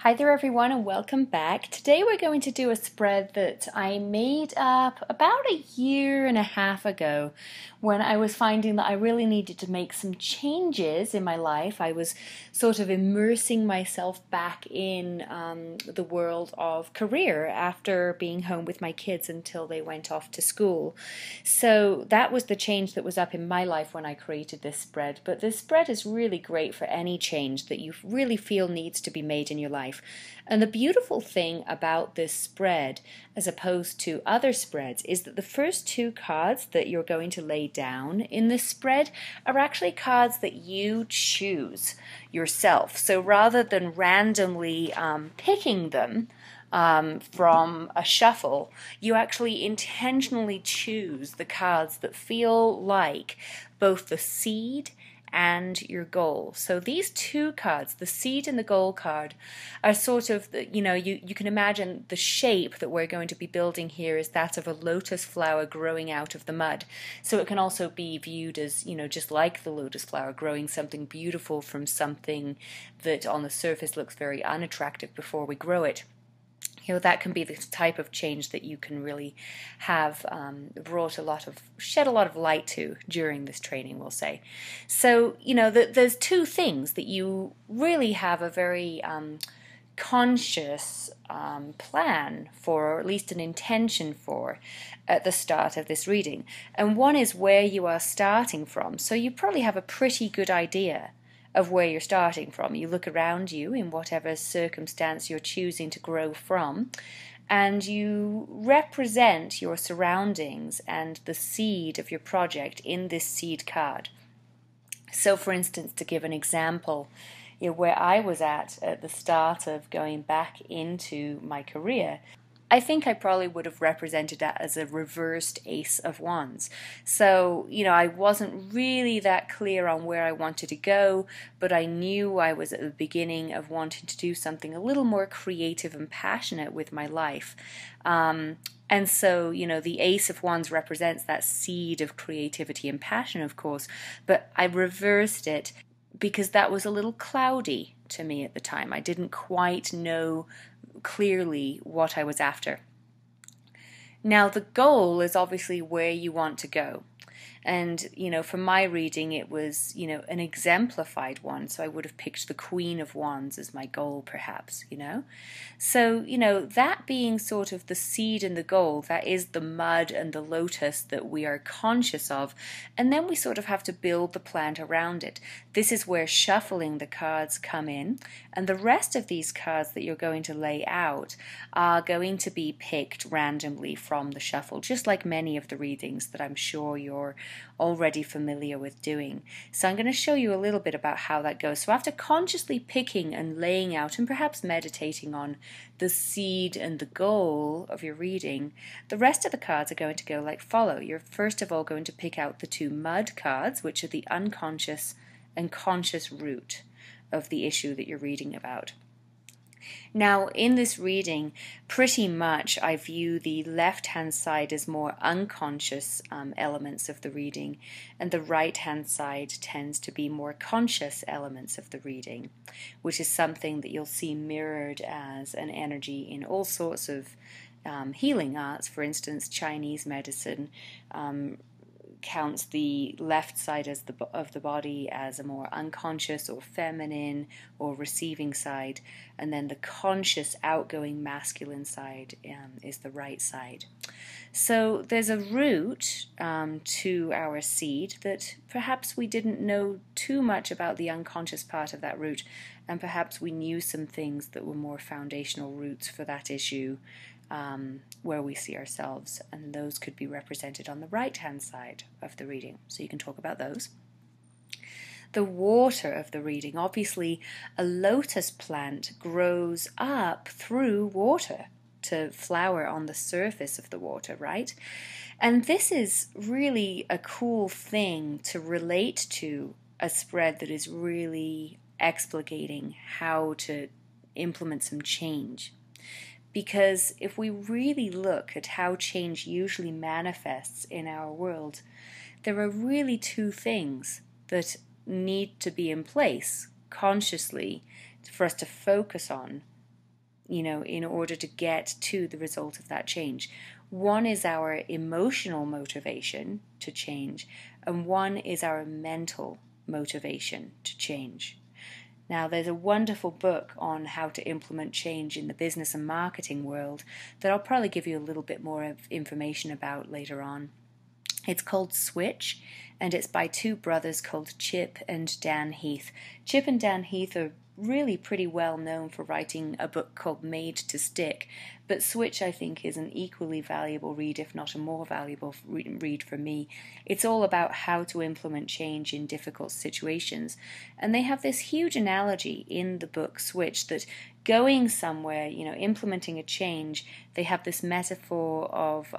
Hi there everyone and welcome back. Today we're going to do a spread that I made up about a year and a half ago when I was finding that I really needed to make some changes in my life. I was sort of immersing myself back in the world of career after being home with my kids until they went off to school. So that was the change that was up in my life when I created this spread. But this spread is really great for any change that you really feel needs to be made in your life. And the beautiful thing about this spread, as opposed to other spreads, is that the first two cards that you're going to lay down in this spread are actually cards that you choose yourself. So rather than randomly picking them from a shuffle, you actually intentionally choose the cards that feel like both the seed and your goal. So these two cards, the seed and the goal card, are sort of, you can imagine the shape that we're going to be building here is that of a lotus flower growing out of the mud. So it can also be viewed as, just like the lotus flower, growing something beautiful from something that on the surface looks very unattractive before we grow it. That can be the type of change that you can really have shed a lot of light to during this training, we'll say. So, there's two things that you really have a very conscious plan for, or at least an intention for, at the start of this reading. And one is where you are starting from. So you probably have a pretty good idea of where you're starting from. You look around you in whatever circumstance you're choosing to grow from, and you represent your surroundings and the seed of your project in this seed card. So for instance, to give an example, where I was at the start of going back into my career, I think I probably would have represented that as a reversed Ace of Wands. So, I wasn't really that clear on where I wanted to go, but I knew I was at the beginning of wanting to do something a little more creative and passionate with my life. And so, the Ace of Wands represents that seed of creativity and passion, of course, but I reversed it because that was a little cloudy to me at the time. I didn't quite know clearly what I was after. Now, the goal is obviously where you want to go. And, for my reading, it was, an exemplified one. So I would have picked the Queen of Wands as my goal, perhaps, So, that being sort of the seed and the goal, that is the mud and the lotus that we are conscious of. And then we sort of have to build the plant around it. This is where shuffling the cards come in. And the rest of these cards that you're going to lay out are going to be picked randomly from the shuffle, just like many of the readings that I'm sure you're already familiar with doing. So I'm going to show you a little bit about how that goes. So after consciously picking and laying out and perhaps meditating on the seed and the goal of your reading, the rest of the cards are going to go like follow. You're first of all going to pick out the two mud cards, which are the unconscious and conscious root of the issue that you're reading about. Now, in this reading, pretty much I view the left-hand side as more unconscious elements of the reading, and the right-hand side tends to be more conscious elements of the reading, which is something that you'll see mirrored as an energy in all sorts of healing arts. For instance, Chinese medicine counts the left side of the body as a more unconscious or feminine or receiving side, and then the conscious outgoing masculine side is the right side. So there's a root to our seed that perhaps we didn't know too much about the unconscious part of that root, and perhaps we knew some things that were more foundational roots for that issue, where we see ourselves, and those could be represented on the right-hand side of the reading. So you can talk about those. The water of the reading, obviously a lotus plant grows up through water to flower on the surface of the water, right? And this is really a cool thing to relate to a spread that is really explicating how to implement some change. Because if we really look at how change usually manifests in our world, there are really two things that need to be in place consciously for us to focus on in order to get to the result of that change. One is our emotional motivation to change, and one is our mental motivation to change. Now, there's a wonderful book on how to implement change in the business and marketing world that I'll probably give you a little bit more of information about later on. It's called Switch, and it's by two brothers called Chip and Dan Heath. Chip and Dan Heath are really pretty well known for writing a book called Made to Stick, but Switch, I think, is an equally valuable read, if not a more valuable read for me. It's all about how to implement change in difficult situations, and they have this huge analogy in the book Switch that going somewhere, implementing a change, they have this metaphor of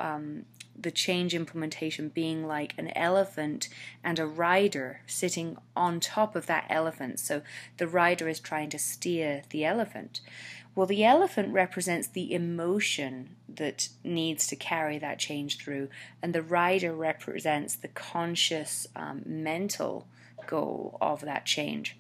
the change implementation being like an elephant and a rider sitting on top of that elephant. So the rider is trying to steer the elephant. Well, the elephant represents the emotion that needs to carry that change through, and the rider represents the conscious mental goal of that change.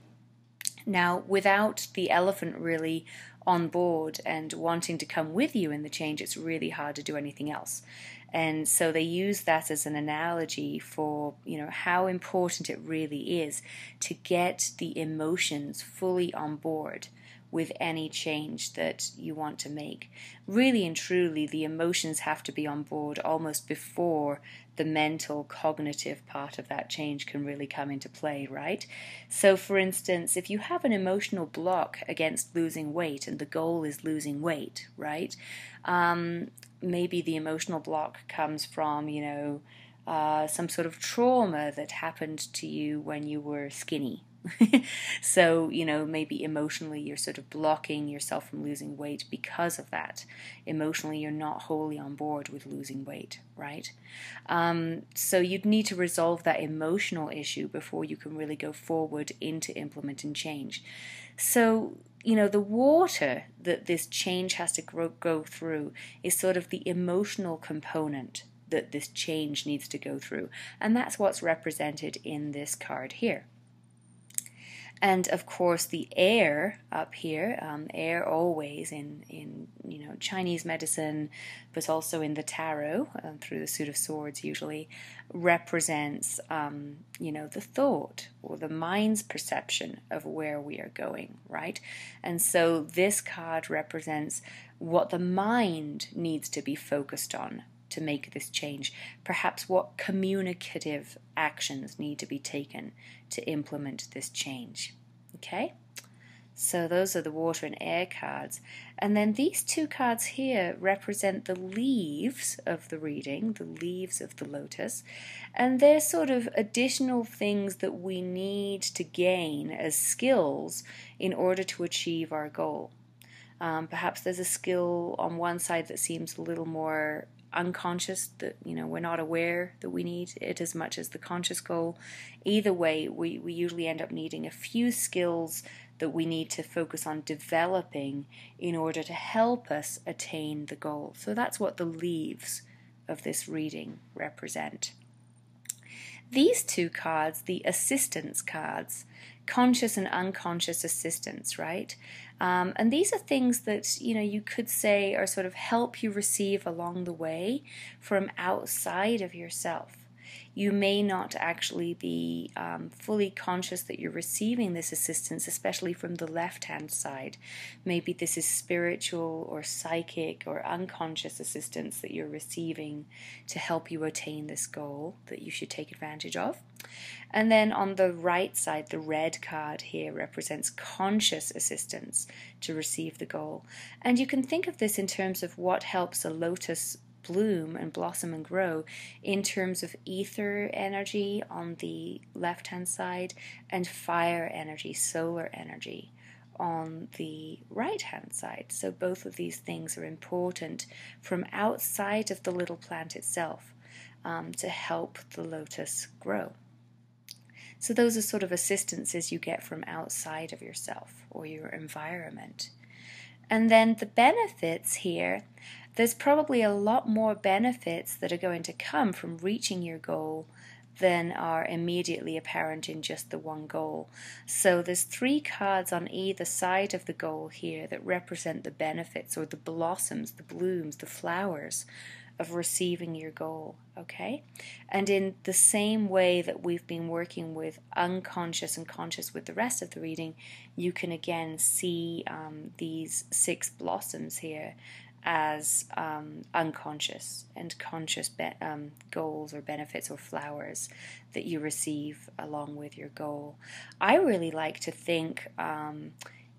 Now, without the elephant really on board and wanting to come with you in the change, it's really hard to do anything else. And so they use that as an analogy for, how important it really is to get the emotions fully on board with any change that you want to make. Really and truly, the emotions have to be on board almost before the mental, cognitive part of that change can really come into play, right? So, for instance, if you have an emotional block against losing weight and the goal is losing weight, right? Maybe the emotional block comes from, some sort of trauma that happened to you when you were skinny. So, maybe emotionally you're sort of blocking yourself from losing weight because of that. Emotionally, you're not wholly on board with losing weight, right? So you'd need to resolve that emotional issue before you can really go forward into implementing change. So, the water that this change has to go through is sort of the emotional component that this change needs to go through. And that's what's represented in this card here. And of course, the air up here, air always in Chinese medicine, but also in the tarot through the suit of swords usually represents the thought or the mind's perception of where we are going, right? And so this card represents what the mind needs to be focused on to make this change, perhaps what communicative actions need to be taken to implement this change. Okay, so those are the water and air cards, and then these two cards here represent the leaves of the reading, the leaves of the lotus, and they're sort of additional things that we need to gain as skills in order to achieve our goal. Perhaps there's a skill on one side that seems a little more unconscious, that we're not aware that we need it as much as the conscious goal. Either way, we usually end up needing a few skills that we need to focus on developing in order to help us attain the goal. So that's what the leaves of this reading represent. These two cards, the assistance cards, conscious and unconscious assistance, right? And these are things that, you could say are sort of help you receive along the way from outside of yourself. You may not actually be fully conscious that you're receiving this assistance, especially from the left-hand side. Maybe this is spiritual or psychic or unconscious assistance that you're receiving to help you attain this goal that you should take advantage of. And then on the right side, the red card here represents conscious assistance to receive the goal. And you can think of this in terms of what helps a lotus bloom and blossom and grow in terms of ether energy on the left-hand side and fire energy, solar energy on the right-hand side. So both of these things are important from outside of the little plant itself to help the lotus grow. So those are sort of assistances you get from outside of yourself or your environment. And then the benefits here, there's probably a lot more benefits that are going to come from reaching your goal than are immediately apparent in just the one goal. So there's 3 cards on either side of the goal here that represent the benefits or the blossoms, the blooms, the flowers of receiving your goal, okay? And in the same way that we've been working with unconscious and conscious with the rest of the reading, you can again see these 6 blossoms here as unconscious and conscious goals or benefits or flowers that you receive along with your goal. I really like to think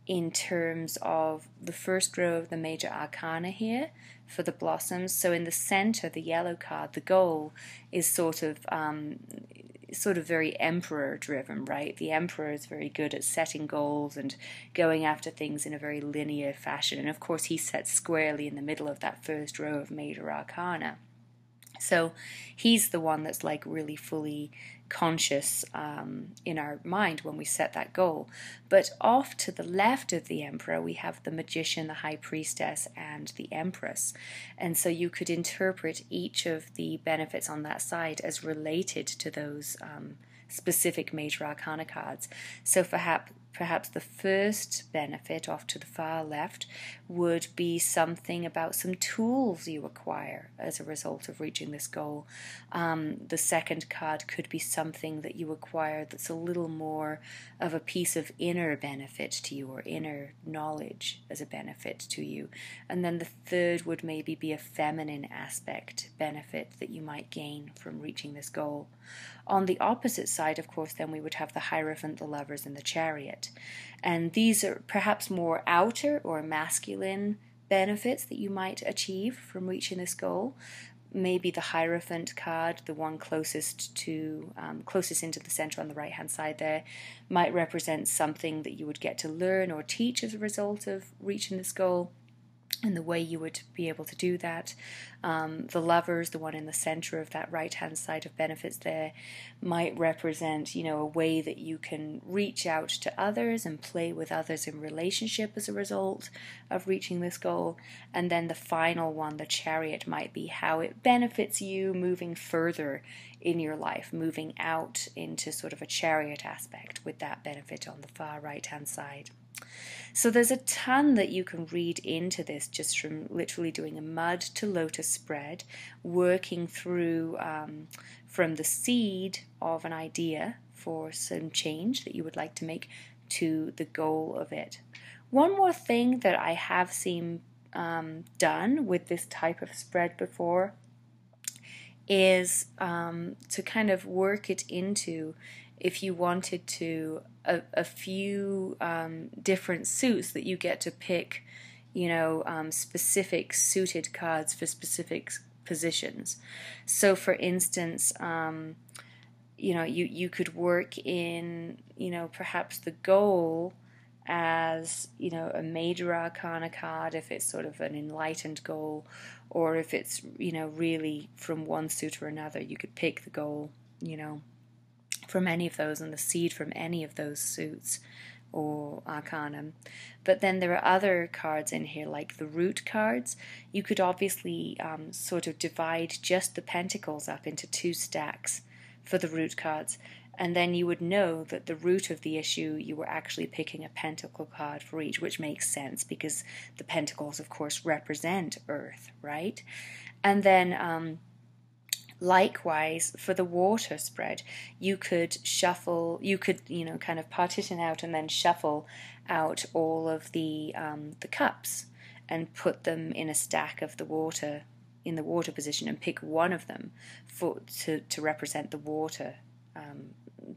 in terms of the first row of the major arcana here for the blossoms. So in the center, the yellow card, the goal is sort of very emperor driven, right? The emperor is very good at setting goals and going after things in a very linear fashion. And of course, he sets squarely in the middle of that first row of major arcana. So he's the one that's like really fully conscious in our mind when we set that goal. But off to the left of the emperor, we have the magician, the high priestess, and the empress. And so you could interpret each of the benefits on that side as related to those specific major arcana cards. So perhaps the first benefit off to the far left would be something about some tools you acquire as a result of reaching this goal. The second card could be something that you acquire that's a little more of a piece of inner benefit to you or inner knowledge as a benefit to you. And then the third would maybe be a feminine aspect benefit that you might gain from reaching this goal. On the opposite side, of course, then we would have the Hierophant, the Lovers, and the Chariot. And these are perhaps more outer or masculine benefits that you might achieve from reaching this goal. Maybe the Hierophant card, the one closest into the center on the right-hand side there, might represent something that you would get to learn or teach as a result of reaching this goal, and the way you would be able to do that. The Lovers, the one in the center of that right-hand side of benefits there, might represent, a way that you can reach out to others and play with others in relationship as a result of reaching this goal. And then the final one, the Chariot, might be how it benefits you moving further in your life, moving out into sort of a chariot aspect with that benefit on the far right-hand side. So there's a ton that you can read into this just from literally doing a mud to lotus spread, working through from the seed of an idea for some change that you would like to make to the goal of it. One more thing that I have seen done with this type of spread before is to kind of work it into, if you wanted to, a few different suits that you get to pick, specific suited cards for specific positions. So for instance, you could work in, perhaps the goal as, a major arcana card if it's sort of an enlightened goal, or if it's, really from one suit or another, you could pick the goal, from any of those and the seed from any of those suits or arcana. But then there are other cards in here like the root cards. You could obviously sort of divide just the pentacles up into 2 stacks for the root cards, and then you would know that the root of the issue, you were actually picking a pentacle card for each, which makes sense because the pentacles of course represent earth, right? And then likewise, for the water spread, you could shuffle, kind of partition out and then shuffle out all of the cups and put them in a stack of the water, in the water position, and pick one of them to represent the water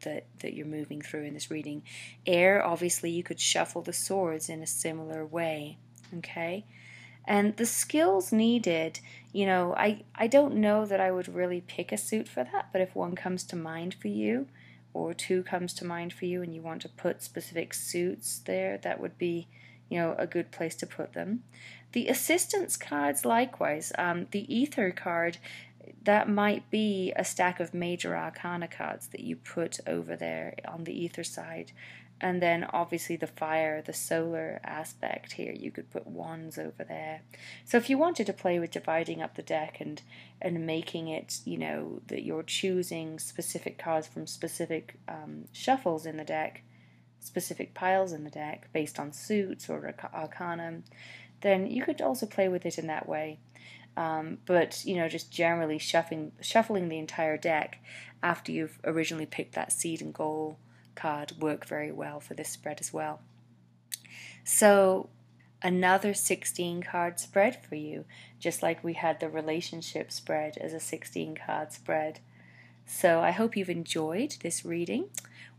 that you're moving through in this reading. Air, obviously, you could shuffle the swords in a similar way, okay? And the skills needed, I don't know that I would really pick a suit for that, but if one comes to mind for you, or 2 comes to mind for you, and you want to put specific suits there, that would be, a good place to put them. The assistance cards, likewise. The ether card, that might be a stack of major arcana cards that you put over there on the ether side. And then obviously the fire, the solar aspect here, you could put wands over there. So if you wanted to play with dividing up the deck and making it, you know, that you're choosing specific cards from specific shuffles in the deck, specific piles in the deck based on suits or arcana, then you could also play with it in that way. But, you know, just generally shuffling the entire deck after you've originally picked that seed and goal card work very well for this spread as well. So another 16 card spread for you, just like we had the relationship spread as a 16 card spread. So I hope you've enjoyed this reading.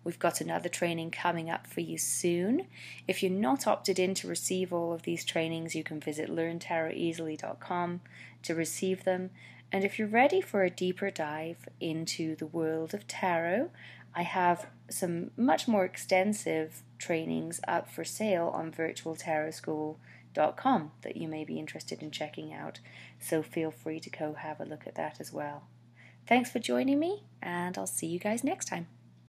We've got another training coming up for you soon. If you're not opted in to receive all of these trainings, you can visit learntaroteasily.com to receive them. And if you're ready for a deeper dive into the world of tarot, I have some much more extensive trainings up for sale on virtualtarotschool.com that you may be interested in checking out. So feel free to go have a look at that as well. Thanks for joining me, and I'll see you guys next time.